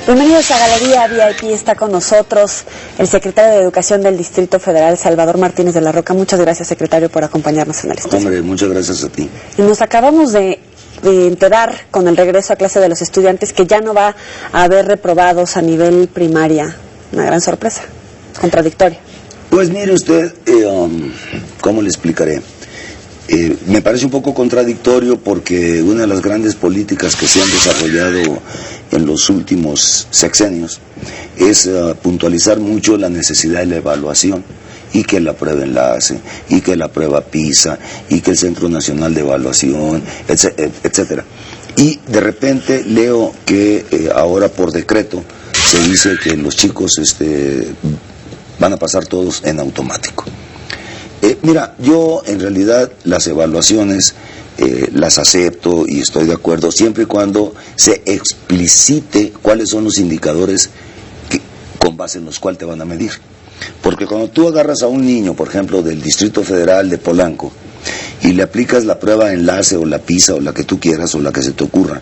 Bienvenidos a Galería VIP. Está con nosotros el secretario de Educación del Distrito Federal, Salvador Martínez de la Roca. Muchas gracias, secretario, por acompañarnos en el estudio. Hombre, muchas gracias a ti. Y nos acabamos de enterar con el regreso a clase de los estudiantes que ya no va a haber reprobados a nivel primaria. Una gran sorpresa, contradictoria. Pues mire usted, ¿cómo le explicaré? Me parece un poco contradictorio porque una de las grandes políticas que se han desarrollado en los últimos sexenios es puntualizar mucho la necesidad de la evaluación, y que la prueba enlace, y que la prueba PISA, y que el Centro Nacional de Evaluación, etcétera. Y de repente leo que ahora por decreto se dice que los chicos van a pasar todos en automático. Mira, yo en realidad las evaluaciones las acepto y estoy de acuerdo siempre y cuando se explicite cuáles son los indicadores con base en los cuales te van a medir. Porque cuando tú agarras a un niño, por ejemplo, del Distrito Federal de Polanco, y le aplicas la prueba enlace o la PISA o la que tú quieras o la que se te ocurra,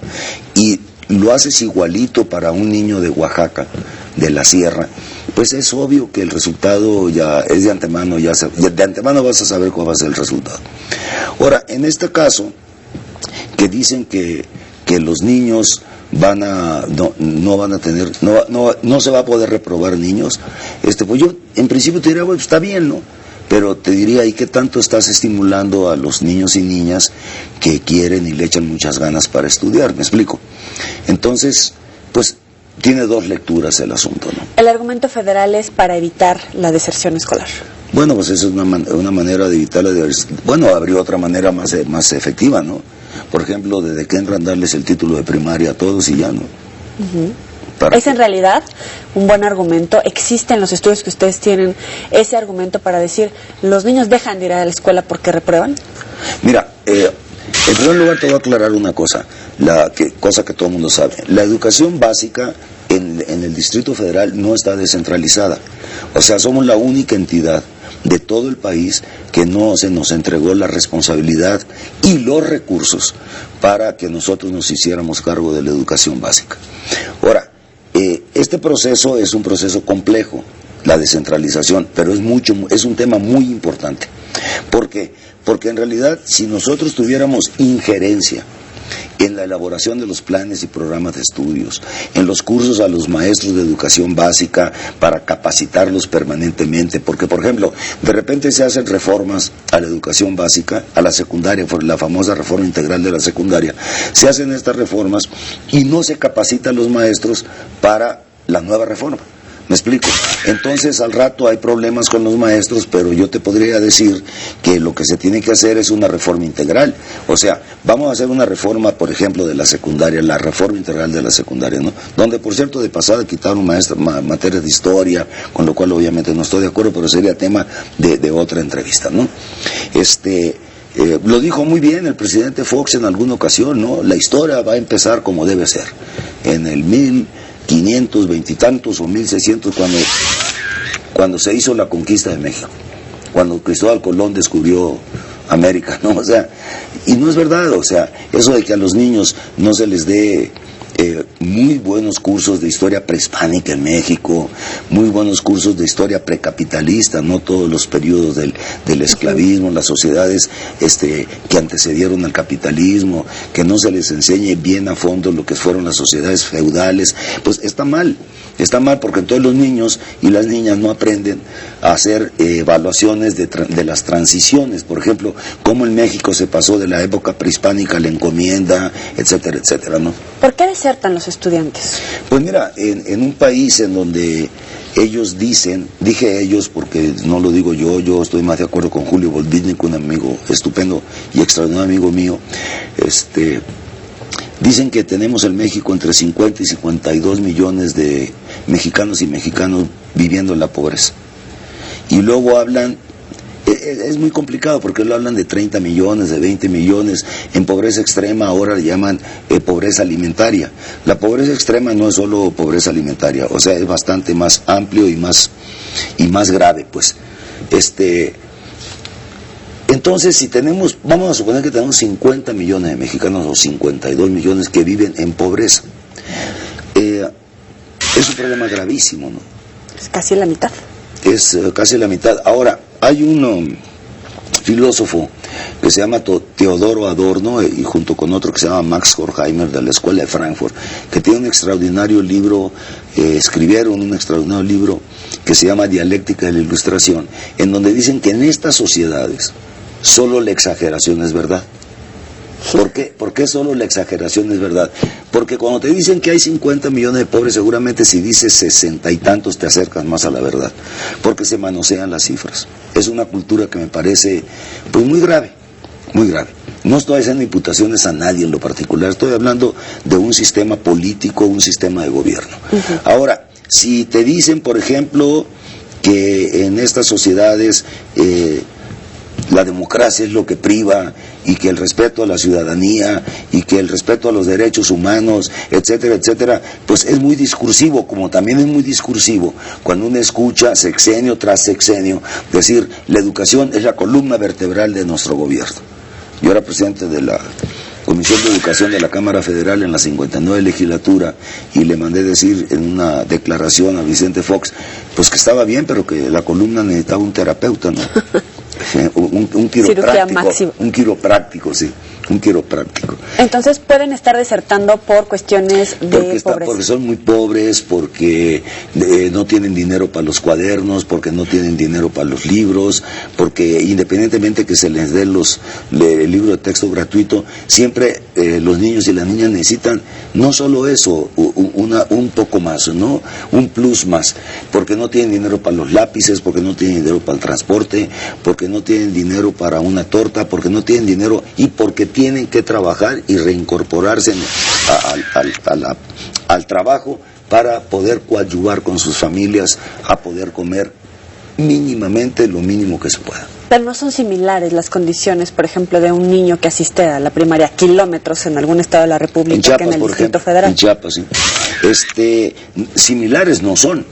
y lo haces igualito para un niño de Oaxaca, de la Sierra, pues es obvio que el resultado ya es de antemano, de antemano vas a saber cuál va a ser el resultado. Ahora, en este caso, que dicen que los niños no van a tener, no se va a poder reprobar niños, pues yo en principio te diría, bueno, está bien, ¿no? Pero te diría, ¿y qué tanto estás estimulando a los niños y niñas que quieren y le echan muchas ganas para estudiar? ¿Me explico? Entonces, pues tiene dos lecturas el asunto, ¿no? El argumento federal es para evitar la deserción escolar. Bueno, pues eso es una manera de evitar la deserción. Bueno, habría otra manera más efectiva, ¿no? Por ejemplo, desde que entran darles el título de primaria a todos y ya, ¿no? ¿Es en realidad un buen argumento? ¿Existe en los estudios que ustedes tienen ese argumento para decir los niños dejan de ir a la escuela porque reprueban? Mira, en primer lugar te voy a aclarar una cosa, cosa que todo el mundo sabe. La educación básica en el Distrito Federal no está descentralizada. O sea, somos la única entidad de todo el país que no se nos entregó la responsabilidad y los recursos para que nosotros nos hiciéramos cargo de la educación básica. Ahora, este proceso es un proceso complejo, la descentralización, pero es un tema muy importante. ¿Por qué? Porque en realidad, si nosotros tuviéramos injerencia en la elaboración de los planes y programas de estudios, en los cursos a los maestros de educación básica para capacitarlos permanentemente, porque por ejemplo, de repente se hacen reformas a la educación básica, a la secundaria, la famosa reforma integral de la secundaria, se hacen estas reformas y no se capacita a los maestros para la nueva reforma. ¿Me explico? Entonces al rato hay problemas con los maestros, pero yo te podría decir que lo que se tiene que hacer es una reforma integral. O sea, vamos a hacer una reforma, por ejemplo, de la secundaria, la reforma integral de la secundaria, ¿no? Donde, por cierto, de pasada quitaron materias de historia, con lo cual obviamente no estoy de acuerdo, pero sería tema de otra entrevista, ¿no? Lo dijo muy bien el presidente Fox en alguna ocasión, ¿no? La historia va a empezar como debe ser. En el 1520 y tantos o 1600 cuando se hizo la conquista de México, cuando Cristóbal Colón descubrió América, ¿no? O sea, y no es verdad, o sea, eso de que a los niños no se les dé muy buenos cursos de historia prehispánica en México, muy buenos cursos de historia precapitalista, no todos los periodos del esclavismo, las sociedades que antecedieron al capitalismo, que no se les enseñe bien a fondo lo que fueron las sociedades feudales, pues está mal porque todos los niños y las niñas no aprenden a hacer evaluaciones de las transiciones, por ejemplo, cómo en México se pasó de la época prehispánica a la encomienda, etcétera, etcétera, ¿no? ¿Por qué desertan los estudiantes? Pues mira, en un país en donde ellos dije ellos porque no lo digo yo estoy más de acuerdo con Julio Volviznik, un amigo estupendo y extraordinario amigo mío, dicen que tenemos en México entre 50 y 52 millones de mexicanos y mexicanos viviendo en la pobreza. Y luego hablan, es muy complicado porque lo hablan de 30 millones, de 20 millones, en pobreza extrema ahora le llaman pobreza alimentaria. La pobreza extrema no es solo pobreza alimentaria, o sea, es bastante más amplio y más grave, pues. Entonces, si vamos a suponer que tenemos 50 millones de mexicanos o 52 millones que viven en pobreza. Es un problema gravísimo, ¿no? Es casi la mitad. Es casi la mitad. Ahora, hay un filósofo que se llama Teodoro Adorno y junto con otro que se llama Max Horkheimer de la Escuela de Frankfurt, que tiene un extraordinario libro, escribieron un extraordinario libro que se llama Dialéctica de la Ilustración, en donde dicen que en estas sociedades solo la exageración es verdad. ¿Por qué? ¿Por qué solo la exageración es verdad? Porque cuando te dicen que hay 50 millones de pobres, seguramente si dices 60 y tantos te acercas más a la verdad, porque se manosean las cifras. Es una cultura que me parece pues muy grave, muy grave. No estoy haciendo imputaciones a nadie en lo particular, estoy hablando de un sistema político, un sistema de gobierno. Ahora, si te dicen, por ejemplo, que en estas sociedades la democracia es lo que priva y que el respeto a la ciudadanía y que el respeto a los derechos humanos, etcétera, etcétera, pues es muy discursivo, como también es muy discursivo cuando uno escucha sexenio tras sexenio decir la educación es la columna vertebral de nuestro gobierno. Yo era presidente de la Comisión de Educación de la Cámara Federal en la 59 legislatura y le mandé decir en una declaración a Vicente Fox pues que estaba bien, pero que la columna necesitaba un terapeuta, ¿no? Un quiropráctico, sí, un quiropráctico. Entonces pueden estar desertando por cuestiones de pobreza. Porque son muy pobres, porque no tienen dinero para los cuadernos, porque no tienen dinero para los libros, porque independientemente que se les dé el libro de texto gratuito, siempre los niños y las niñas necesitan no solo eso, un poco más, ¿no? Un plus más, porque no tienen dinero para los lápices, porque no tienen dinero para el transporte, porque no tienen dinero para una torta, porque no tienen dinero y porque tienen que trabajar y reincorporarse al trabajo para poder coadyuvar con sus familias a poder comer mínimamente lo mínimo que se pueda. Pero no son similares las condiciones, por ejemplo, de un niño que asiste a la primaria kilómetros en algún estado de la República, en Chiapas, que en el Distrito Federal. En Chiapas, sí. Similares no son,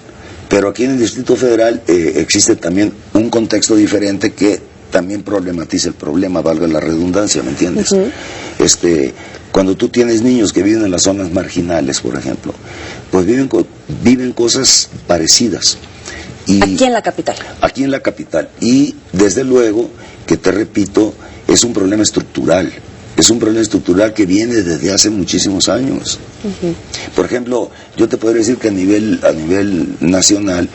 pero aquí en el Distrito Federal existe también un contexto diferente que también problematiza el problema, valga la redundancia, ¿me entiendes? Cuando tú tienes niños que viven en las zonas marginales, por ejemplo, pues viven cosas parecidas. Y aquí en la capital. Aquí en la capital. Y desde luego, que te repito, es un problema estructural. Es un problema estructural que viene desde hace muchísimos años. Por ejemplo, yo te podría decir que a nivel nacional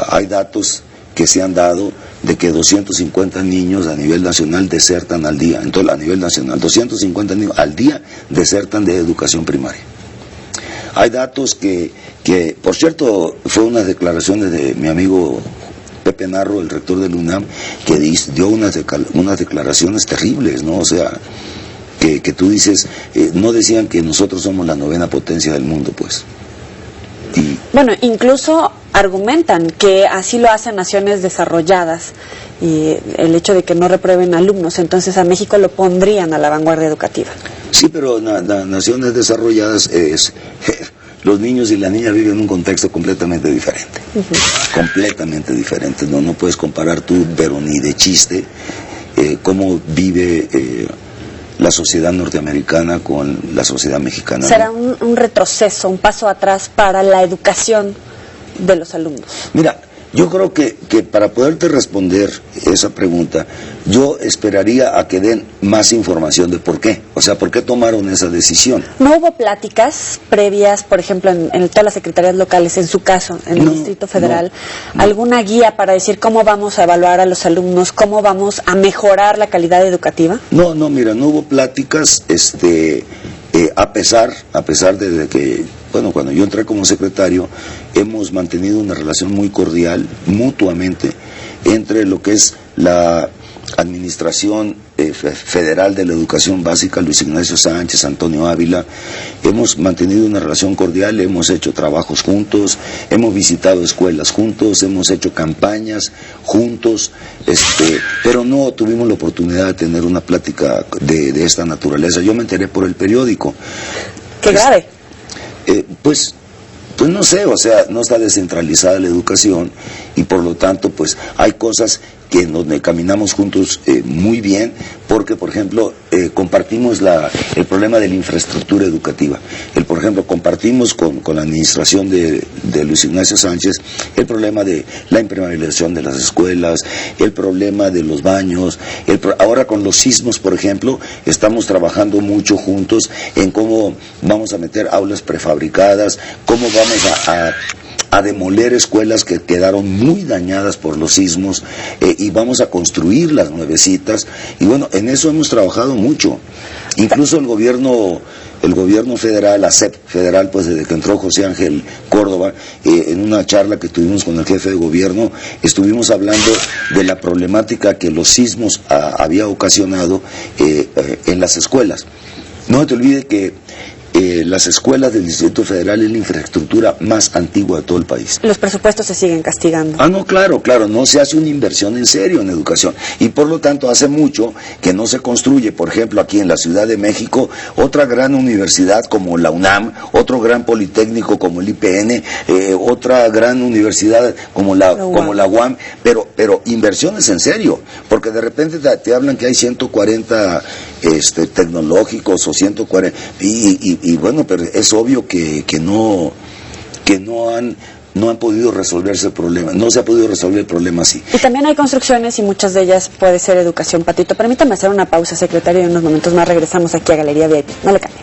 hay datos que se han dado de que 250 niños a nivel nacional desertan al día. Entonces, a nivel nacional, 250 niños al día desertan de educación primaria. Hay datos que por cierto, fue unas declaraciones de mi amigo Pepe Narro, el rector del UNAM, que dio unas declaraciones terribles, ¿no? O sea, que tú dices, no decían que nosotros somos la 9ª potencia del mundo, pues. Bueno, incluso argumentan que así lo hacen naciones desarrolladas y el hecho de que no reprueben alumnos, entonces a México lo pondrían a la vanguardia educativa. Sí, pero naciones desarrolladas los niños y las niñas viven en un contexto completamente diferente, completamente diferente. No puedes comparar tú, pero ni de chiste, cómo vive la sociedad norteamericana con la sociedad mexicana. ¿Será un retroceso, un paso atrás para la educación de los alumnos? Mira, yo creo que para poderte responder esa pregunta, yo esperaría a que den más información de por qué. O sea, por qué tomaron esa decisión. ¿No hubo pláticas previas, por ejemplo, en todas las secretarías locales, en su caso, en el Distrito Federal, alguna guía para decir cómo vamos a evaluar a los alumnos, cómo vamos a mejorar la calidad educativa? No, mira, no hubo pláticas, a pesar de que, bueno, cuando yo entré como secretario, hemos mantenido una relación muy cordial, mutuamente, entre lo que es la Administración Federal de la Educación Básica, Luis Ignacio Sánchez, Antonio Ávila. Hemos mantenido una relación cordial, hemos hecho trabajos juntos, hemos visitado escuelas juntos, hemos hecho campañas juntos, pero no tuvimos la oportunidad de tener una plática de esta naturaleza. Yo me enteré por el periódico. ¡Qué grave! Pues no sé, o sea, no está descentralizada la educación y por lo tanto pues hay cosas que donde caminamos juntos muy bien, porque por ejemplo compartimos el problema de la infraestructura educativa. Por ejemplo, compartimos con la administración de Luis Ignacio Sánchez el problema de la impermeabilización de las escuelas, el problema de los baños, ahora con los sismos, por ejemplo, estamos trabajando mucho juntos en cómo vamos a meter aulas prefabricadas, cómo vamos a demoler escuelas que quedaron muy dañadas por los sismos y vamos a construir las nuevecitas. Y bueno, en eso hemos trabajado mucho. Incluso el gobierno federal, la SEP federal, pues desde que entró José Ángel Córdoba, en una charla que tuvimos con el jefe de gobierno, estuvimos hablando de la problemática que los sismos había ocasionado en las escuelas. No te olvides que las escuelas del Distrito Federal es la infraestructura más antigua de todo el país. Los presupuestos se siguen castigando. No, claro, no se hace una inversión en serio en educación y por lo tanto hace mucho que no se construye, por ejemplo, aquí en la Ciudad de México, otra gran universidad como la UNAM, otro gran politécnico como el IPN, otra gran universidad como la UAM, pero inversiones en serio, porque de repente te hablan que hay 140 tecnológicos o 140 y bueno, pero es obvio que no han podido resolverse el problema, no se ha podido resolver el problema así. Y también hay construcciones y muchas de ellas puede ser educación, Patito. Permítame hacer una pausa, secretario, y en unos momentos más regresamos aquí a Galería VIP. No le cambie.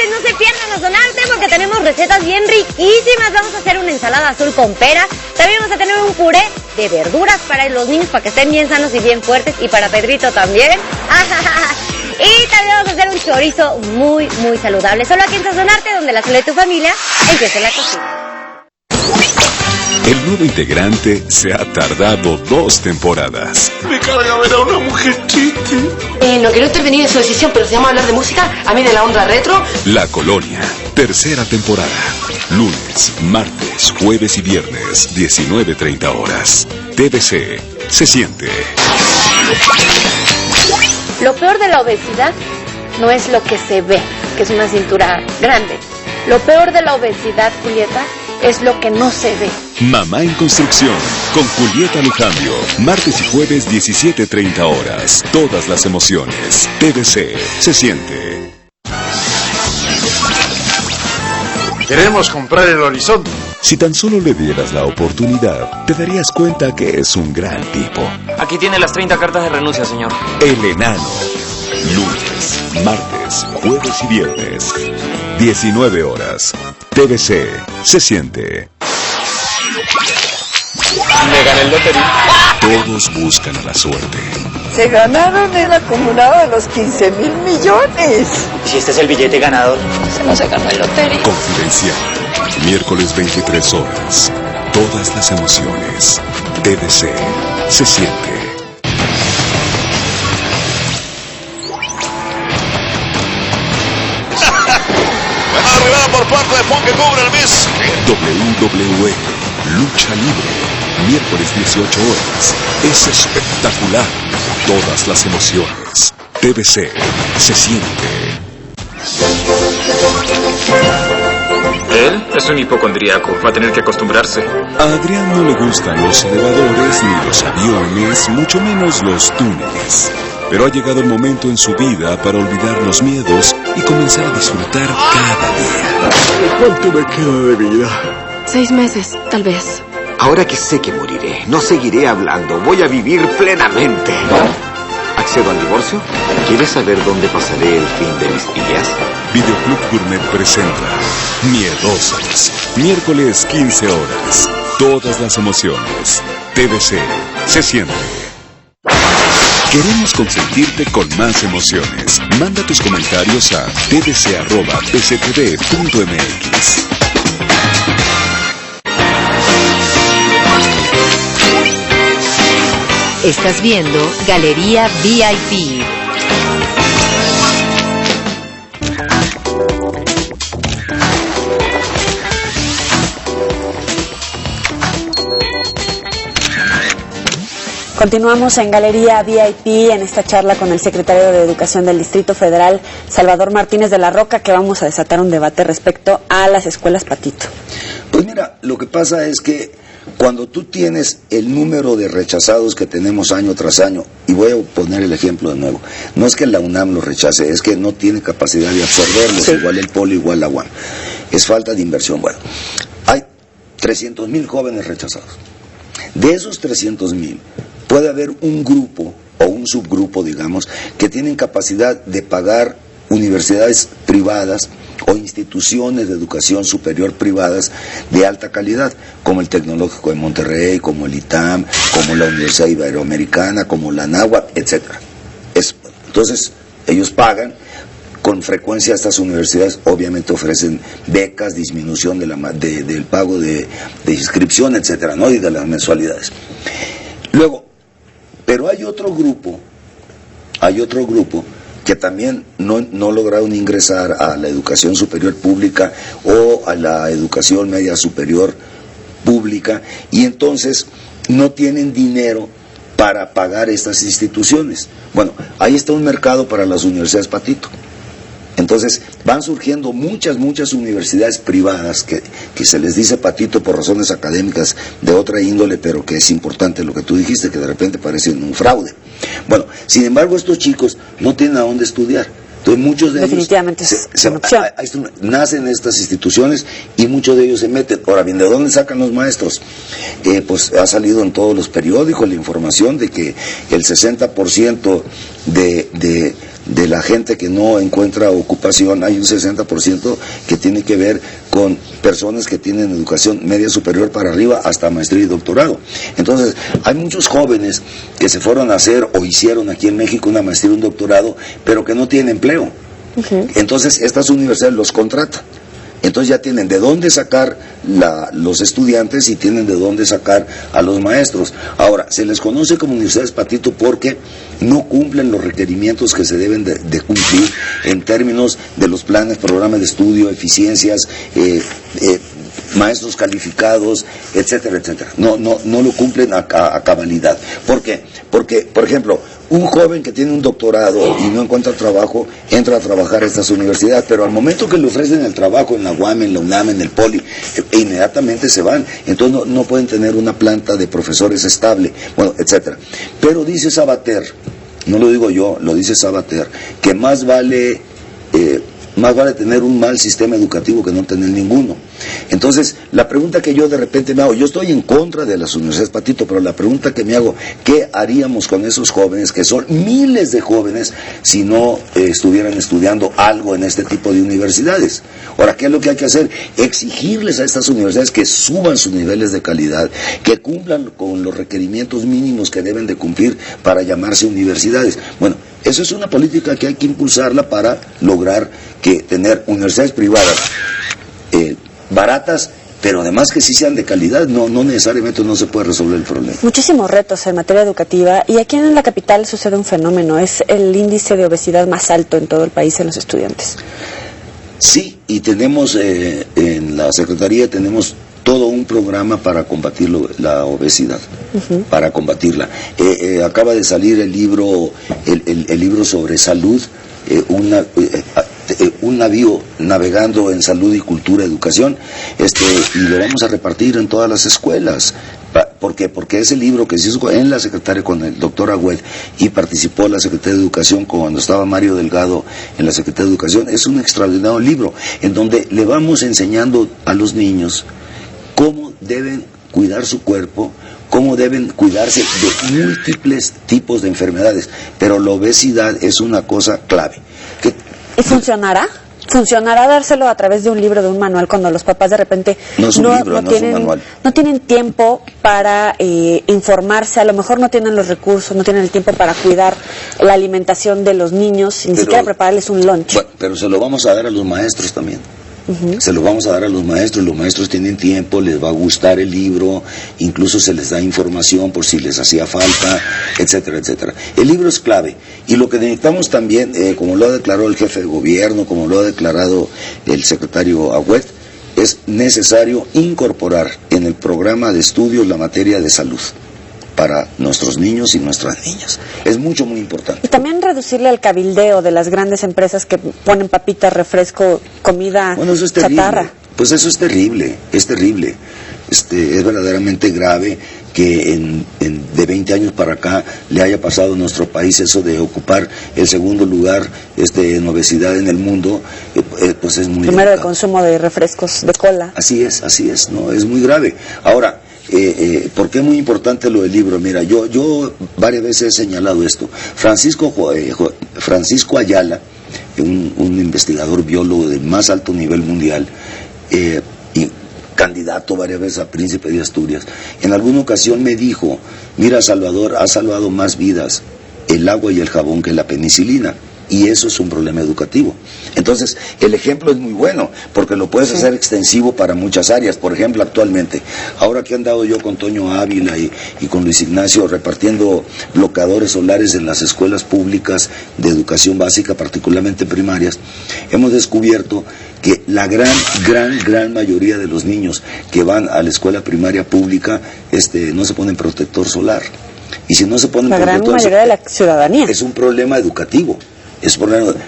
No se pierdan los donantes porque tenemos recetas bien riquísimas. Vamos a hacer una ensalada azul con pera. También vamos a tener un puré de verduras para los niños, para que estén bien sanos y bien fuertes. Y para Pedrito también. Y también vamos a hacer un chorizo muy, muy saludable. Solo aquí en Sazonarte, donde la salud de tu familia empieza en la cocina. El nuevo integrante se ha tardado 2 temporadas. Me carga ver a una mujer chiste. No quiero intervenir en su decisión, pero si vamos a hablar de música, a mí de la onda retro. La Colonia, 3ª temporada. Lunes, martes, jueves y viernes, 19:30 horas. TVC, se siente. Lo peor de la obesidad no es lo que se ve, que es una cintura grande. Lo peor de la obesidad, Julieta, es lo que no se ve. Mamá en Construcción, con Julieta Lujambio, martes y jueves 17:30 horas. Todas las emociones. TVC, se siente. Queremos comprar el Horizonte. Si tan solo le dieras la oportunidad, te darías cuenta que es un gran tipo. Aquí tiene las 30 cartas de renuncia, señor. El Enano. Lunes, martes, jueves y viernes. 19 horas. TVC, se siente. Me gané el lotería. Todos buscan a la suerte. Se ganaron el acumulado de los 15,000 millones. Si este es el billete ganador, Se no se ganó el lotería. Confidencial. Miércoles 23 horas. Todas las emociones. TVC, se siente. Arribada por parte de Punk que cubre el Miss. WWE, lucha libre, miércoles 18 horas. Es espectacular. Todas las emociones. TVC, se siente. Él es un hipocondríaco, va a tener que acostumbrarse. A Adrián no le gustan los elevadores, ni los aviones, mucho menos los túneles. Pero ha llegado el momento en su vida para olvidar los miedos y comenzar a disfrutar cada día. ¿Cuánto me queda de vida? 6 meses, tal vez. Ahora que sé que moriré, no seguiré hablando, voy a vivir plenamente. ¿Accedo al divorcio? ¿Quieres saber dónde pasaré el fin de mis días? Videoclub Gourmet presenta Miedosos, miércoles 15 horas. Todas las emociones. TVC, se siente. Queremos consentirte con más emociones. Manda tus comentarios a tvc@pctv.mx. Estás viendo Galería VIP. Continuamos en Galería VIP en esta charla con el secretario de Educación del Distrito Federal, Salvador Martínez de la Roca, que vamos a desatar un debate respecto a las escuelas Patito. Pues mira, lo que pasa es que cuando tú tienes el número de rechazados que tenemos año tras año, y voy a poner el ejemplo de nuevo, no es que la UNAM los rechace, es que no tiene capacidad de absorberlos, sí. Igual el Poli, igual la UAM. Es falta de inversión. Bueno, hay 300,000 jóvenes rechazados. De esos 300,000, puede haber un grupo o un subgrupo, digamos, que tienen capacidad de pagar universidades privadas o instituciones de educación superior privadas de alta calidad, como el Tecnológico de Monterrey, como el ITAM, como la Universidad Iberoamericana, como la Anáhuac, etc. Entonces, ellos pagan. Con frecuencia estas universidades obviamente ofrecen becas, disminución del pago de inscripción, etcétera, ¿no? Y de las mensualidades. Luego, pero hay otro grupo que también no lograron ingresar a la educación superior pública o a la educación media superior pública, y entonces no tienen dinero para pagar estas instituciones. Bueno, ahí está un mercado para las universidades Patito. Entonces van surgiendo muchas universidades privadas que se les dice Patito por razones académicas de otra índole, pero que es importante lo que tú dijiste, que de repente parecen un fraude. Bueno, sin embargo, estos chicos no tienen a dónde estudiar. Entonces muchos de definitivamente ellos nacen en estas instituciones y muchos de ellos se meten. Ahora bien, ¿de dónde sacan los maestros? Pues ha salido en todos los periódicos la información de que el 60% de la gente que no encuentra ocupación, hay un 60% que tiene que ver con personas que tienen educación media superior para arriba hasta maestría y doctorado. Entonces, hay muchos jóvenes que se fueron a hacer o hicieron aquí en México una maestría y un doctorado, pero que no tienen empleo. Entonces, estas universidades los contratan. Entonces ya tienen de dónde sacar los estudiantes y tienen de dónde sacar a los maestros. Ahora, se les conoce como universidades Patito porque no cumplen los requerimientos que se deben de cumplir en términos de los planes, programas de estudio, eficiencias, maestros calificados, etcétera, etcétera. No lo cumplen a cabalidad. ¿Por qué? Porque, por ejemplo, un joven que tiene un doctorado y no encuentra trabajo, entra a trabajar a estas universidades, pero al momento que le ofrecen el trabajo en la UAM, en la UNAM, en el Poli, inmediatamente se van. Entonces no pueden tener una planta de profesores estable, bueno, etcétera. Pero dice Sabater, no lo digo yo, lo dice Sabater, que más vale tener un mal sistema educativo que no tener ninguno. Entonces, la pregunta que yo de repente me hago, yo estoy en contra de las universidades Patito, pero la pregunta que me hago, ¿qué haríamos con esos jóvenes, que son miles de jóvenes, si no estuvieran estudiando algo en este tipo de universidades? Ahora, ¿qué es lo que hay que hacer? Exigirles a estas universidades que suban sus niveles de calidad, que cumplan con los requerimientos mínimos que deben de cumplir para llamarse universidades. Bueno, eso es una política que hay que impulsarla para lograr que tener universidades privadas baratas, pero además que sí sean de calidad. No necesariamente no se puede resolver el problema. Muchísimos retos en materia educativa, y aquí en la capital sucede un fenómeno, es el índice de obesidad más alto en todo el país en los estudiantes. Sí, y tenemos en la Secretaría tenemos todo un programa para combatir la obesidad, para combatirla. Acaba de salir el libro sobre salud, un navío navegando en salud y cultura, educación, y lo vamos a repartir en todas las escuelas. ¿Por qué? Porque ese libro que se hizo en la Secretaría con el doctor Agüed y participó la Secretaría de Educación cuando estaba Mario Delgado en la Secretaría de Educación, es un extraordinario libro en donde le vamos enseñando a los niños cómo deben cuidar su cuerpo, cómo deben cuidarse de múltiples tipos de enfermedades, pero la obesidad es una cosa clave. ¿Y funcionará? ¿Funcionará dárselo a través de un libro, de un manual, cuando los papás de repente no tienen tiempo para informarse, a lo mejor no tienen los recursos, no tienen el tiempo para cuidar la alimentación de los niños, ni siquiera prepararles un lunch? Bueno, pero se lo vamos a dar a los maestros también. Se lo vamos a dar a los maestros tienen tiempo, les va a gustar el libro, incluso se les da información por si les hacía falta, etcétera, etcétera. El libro es clave, y lo que necesitamos también, como lo ha declarado el jefe de gobierno, como lo ha declarado el secretario Agüed, es necesario incorporar en el programa de estudios la materia de salud. para nuestros niños y nuestras niñas. Es muy importante. Y también reducirle el cabildeo de las grandes empresas que ponen papitas, refresco, comida eso es chatarra. Pues eso es terrible, es terrible. Es verdaderamente grave que de 20 años para acá le haya pasado a nuestro país eso de ocupar el segundo lugar en obesidad en el mundo, pues es muy primero de consumo de refrescos de cola. Así es, no, es muy grave. Ahora, ¿por qué es muy importante lo del libro? Mira, yo varias veces he señalado esto. Francisco Ayala, un investigador biólogo del más alto nivel mundial, y candidato varias veces a príncipe de Asturias, en alguna ocasión me dijo: mira, Salvador, ha salvado más vidas el agua y el jabón que la penicilina, y eso es un problema educativo. Entonces, el ejemplo es muy bueno, porque lo puedes hacer extensivo para muchas áreas. Por ejemplo, actualmente, ahora que he andado yo con Toño Ávila y con Luis Ignacio repartiendo bloqueadores solares en las escuelas públicas de educación básica, particularmente primarias, hemos descubierto que la gran mayoría de los niños que van a la escuela primaria pública no se ponen protector solar. Y si no se ponen protector solar, la gran mayoría de la ciudadanía. Es un problema educativo.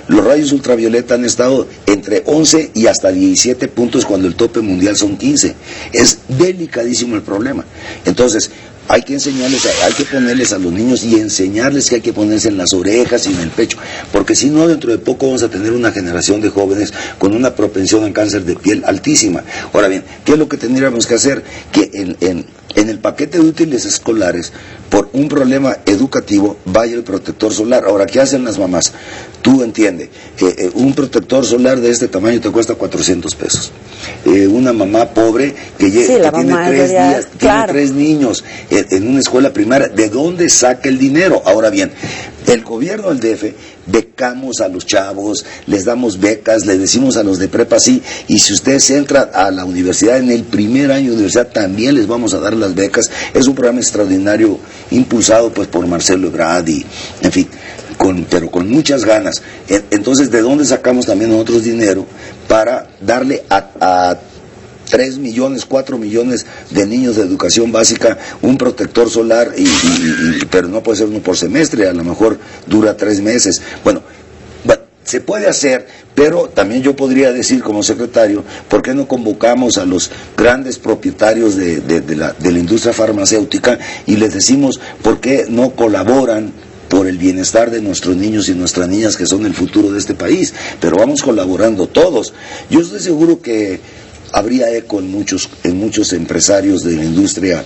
Los rayos ultravioleta han estado entre 11 y hasta 17 puntos cuando el tope mundial son 15. Es delicadísimo el problema. Entonces, hay que enseñarles, hay que ponerles a los niños y enseñarles que hay que ponerse en las orejas y en el pecho, porque si no, dentro de poco vamos a tener una generación de jóvenes con una propensión a cáncer de piel altísima. Ahora bien, ¿qué es lo que tendríamos que hacer? Que en el paquete de útiles escolares, por un problema educativo, vaya el protector solar. Ahora, ¿qué hacen las mamás? Tú entiendes, un protector solar de este tamaño te cuesta 400 pesos. Una mamá pobre que tiene 3 niños en una escuela primaria, ¿de dónde saca el dinero? Ahora bien, el gobierno del DF becamos a los chavos, les damos becas, les decimos a los de prepa sí, y si ustedes entran a la universidad en el primer año de universidad también les vamos a dar las becas. Es un programa extraordinario impulsado pues por Marcelo Ebrard y, en fin, pero con muchas ganas. Entonces, ¿de dónde sacamos también nosotros dinero para darle a 3 millones, 4 millones de niños de educación básica un protector solar, pero no puede ser uno por semestre, a lo mejor dura 3 meses? Bueno, se puede hacer, pero también yo podría decir como secretario, ¿por qué no convocamos a los grandes propietarios de la industria farmacéutica y les decimos por qué no colaboran por el bienestar de nuestros niños y nuestras niñas, que son el futuro de este país? Pero vamos colaborando todos. Yo estoy seguro que habría eco en muchos empresarios de la industria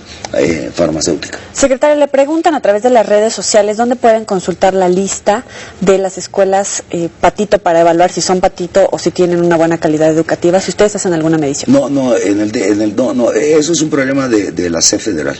farmacéutica. Secretario, le preguntan a través de las redes sociales dónde pueden consultar la lista de las escuelas patito para evaluar si son patito o si tienen una buena calidad educativa, si ustedes hacen alguna medición. No, eso es un problema de la SEP federal.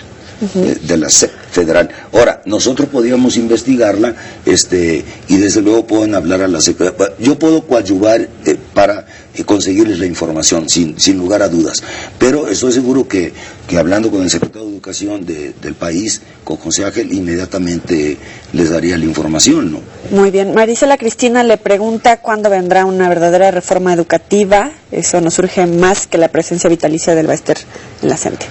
De la SEP federal. Ahora, nosotros podríamos investigarla, y desde luego pueden hablar a la secretaria. Yo puedo coadyuvar para conseguirles la información, sin lugar a dudas. Pero estoy seguro que hablando con el secretario de Educación del país, con José Ángel, inmediatamente les daría la información, ¿no? Muy bien. Marisela Cristina le pregunta cuándo vendrá una verdadera reforma educativa. Eso nos surge más que la presencia vitalicia del Baester en la CENTE.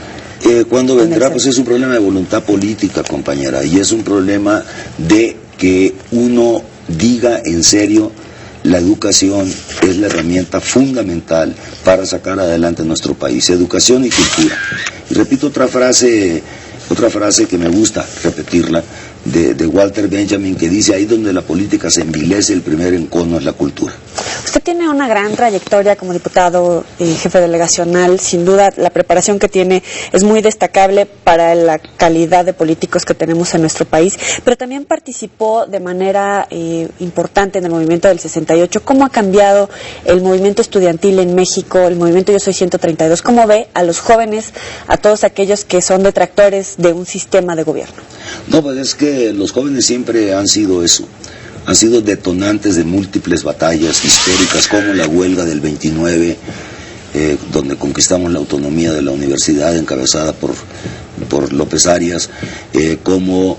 ¿Cuándo vendrá? Pues es un problema de voluntad política, compañera, y es un problema de que uno diga en serio: la educación es la herramienta fundamental para sacar adelante nuestro país, educación y cultura. Y repito otra frase que me gusta repetirla, de Walter Benjamin, que dice: ahí donde la política se envilece, el primer encono es la cultura. Usted tiene una gran trayectoria como diputado y jefe delegacional. Sin duda, la preparación que tiene es muy destacable para la calidad de políticos que tenemos en nuestro país, pero también participó de manera importante en el movimiento del 68. ¿Cómo ha cambiado el movimiento estudiantil en México, el movimiento Yo Soy 132? ¿Cómo ve a los jóvenes, a todos aquellos que son detractores de un sistema de gobierno? No, pues es que los jóvenes siempre han sido eso. Han sido detonantes de múltiples batallas históricas, como la huelga del 29, donde conquistamos la autonomía de la universidad encabezada por López Arias, como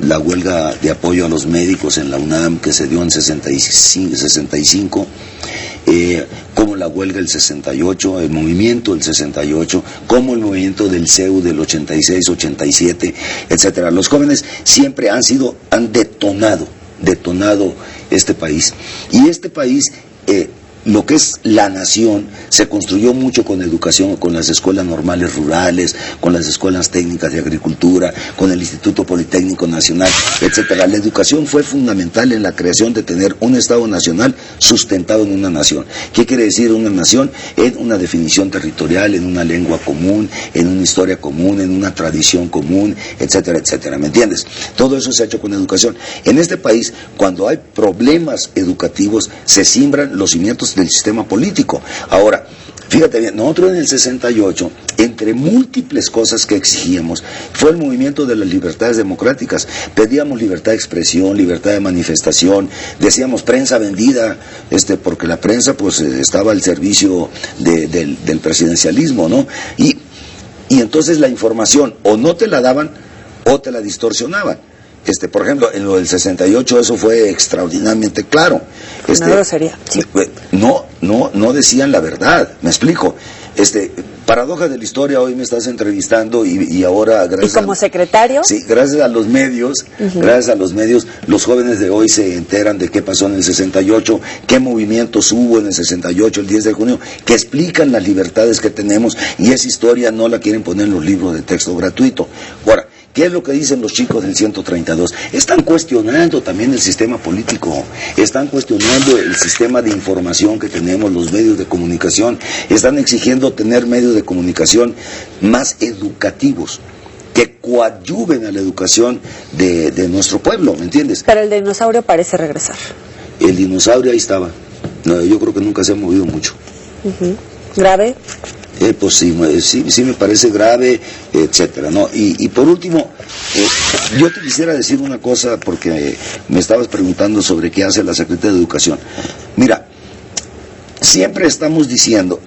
la huelga de apoyo a los médicos en la UNAM, que se dio en 65, como la huelga del 68, el movimiento del 68, como el movimiento del CEU del 86, 87, etcétera. Los jóvenes siempre han detonado este país. Y este país, lo que es la nación, se construyó mucho con educación, con las escuelas normales rurales, con las escuelas técnicas de agricultura, con el Instituto Politécnico Nacional, etcétera. La educación fue fundamental en la creación de tener un Estado nacional sustentado en una nación. ¿Qué quiere decir una nación? En una definición territorial, en una lengua común, en una historia común, en una tradición común, etcétera, etcétera. ¿Me entiendes? Todo eso se ha hecho con educación. En este país, cuando hay problemas educativos, se siembran los cimientos del sistema político. Ahora, fíjate bien, nosotros en el 68, entre múltiples cosas que exigíamos, fue el movimiento de las libertades democráticas. Pedíamos libertad de expresión, libertad de manifestación, decíamos prensa vendida, porque la prensa pues estaba al servicio del presidencialismo, ¿no? Y entonces la información o no te la daban o te la distorsionaban. Por ejemplo, en lo del 68 eso fue extraordinariamente claro. Una grosería. Sí. No decían la verdad, me explico. Paradoja de la historia, hoy me estás entrevistando y ahora gracias. ¿Y como secretario? Sí, gracias a los medios, los jóvenes de hoy se enteran de qué pasó en el 68, qué movimientos hubo en el 68, el 10 de junio, que explican las libertades que tenemos, y esa historia no la quieren poner en los libros de texto gratuito. Ahora, ¿qué es lo que dicen los chicos del 132? Están cuestionando también el sistema político, están cuestionando el sistema de información que tenemos, los medios de comunicación, están exigiendo tener medios de comunicación más educativos, que coadyuven a la educación de nuestro pueblo, ¿me entiendes? Pero el dinosaurio parece regresar. El dinosaurio ahí estaba. No, yo creo que nunca se ha movido mucho. ¿Grave? Pues sí me parece grave, etcétera, ¿no? Y por último, yo te quisiera decir una cosa, porque me estabas preguntando sobre qué hace la Secretaría de Educación. Mira, siempre estamos diciendo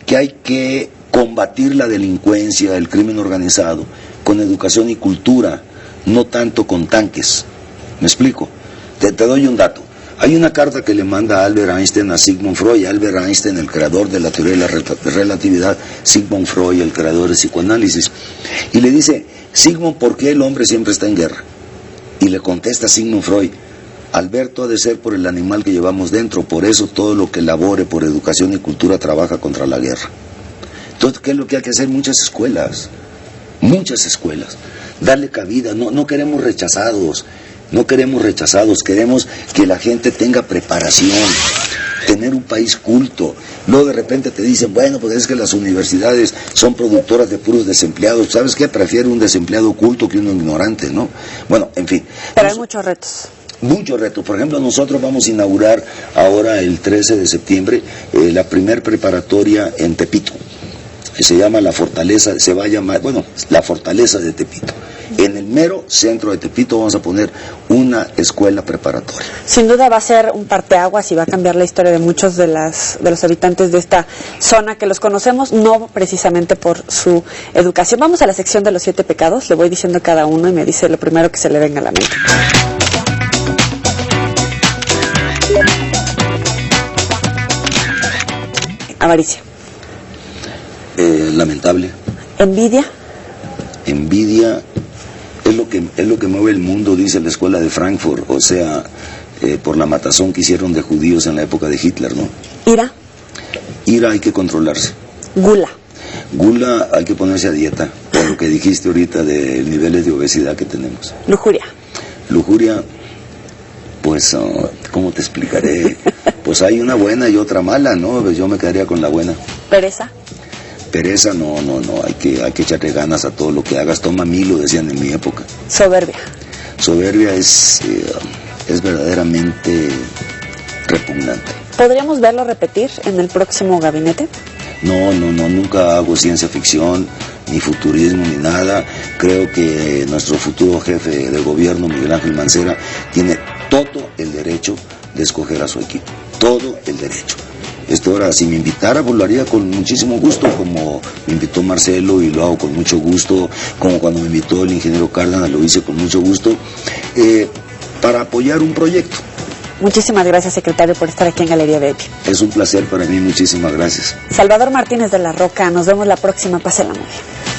que hay que combatir la delincuencia, el crimen organizado, con educación y cultura, no tanto con tanques. ¿Me explico? Te doy un dato. Hay una carta que le manda Albert Einstein a Sigmund Freud. Albert Einstein, el creador de la teoría de la relatividad, Sigmund Freud, el creador del psicoanálisis, y le dice: Sigmund, ¿por qué el hombre siempre está en guerra? Y le contesta Sigmund Freud: Alberto, ha de ser por el animal que llevamos dentro, por eso todo lo que labore por educación y cultura trabaja contra la guerra. Entonces, ¿qué es lo que hay que hacer? Muchas escuelas, darle cabida. No queremos rechazados, queremos que la gente tenga preparación, tener un país culto. Luego de repente te dicen, bueno, pues es que las universidades son productoras de puros desempleados. ¿Sabes qué? Prefiero un desempleado culto que uno ignorante, ¿no? Bueno, en fin. Pero hay muchos retos. Muchos retos. Por ejemplo, nosotros vamos a inaugurar ahora el 13 de septiembre la primer preparatoria en Tepito. Se llama La Fortaleza, La Fortaleza de Tepito. En el mero centro de Tepito vamos a poner una escuela preparatoria. Sin duda va a ser un parteaguas y va a cambiar la historia de muchos de los habitantes de esta zona, que los conocemos no precisamente por su educación. Vamos a la sección de los 7 pecados, le voy diciendo cada uno y me dice lo primero que se le venga a la mente. Avaricia. Lamentable. Envidia. Envidia es lo que mueve el mundo, dice la escuela de Frankfurt, o sea, por la matazón que hicieron de judíos en la época de Hitler, ¿no? Ira. Ira hay que controlarse. Gula. Gula hay que ponerse a dieta, por lo que dijiste ahorita de niveles de obesidad que tenemos. Lujuria. Lujuria, pues, ¿cómo te explicaré? Pues hay una buena y otra mala, ¿no? Pues yo me quedaría con la buena. Pereza. Pereza, no, hay que echarle ganas a todo lo que hagas. Toma Milo, decían en mi época. Soberbia. Soberbia es verdaderamente repugnante. ¿Podríamos verlo repetir en el próximo gabinete? No, nunca hago ciencia ficción, ni futurismo, ni nada. Creo que nuestro futuro jefe de gobierno, Miguel Ángel Mancera, tiene todo el derecho de escoger a su equipo. Todo el derecho. Ahora, si me invitara, pues lo haría con muchísimo gusto, como me invitó Marcelo y lo hago con mucho gusto, como cuando me invitó el ingeniero Cárdenas, lo hice con mucho gusto, para apoyar un proyecto. Muchísimas gracias, secretario, por estar aquí en Galería VIP. Es un placer para mí, muchísimas gracias. Salvador Martínez de la Roca, nos vemos la próxima, pásenla muy bien.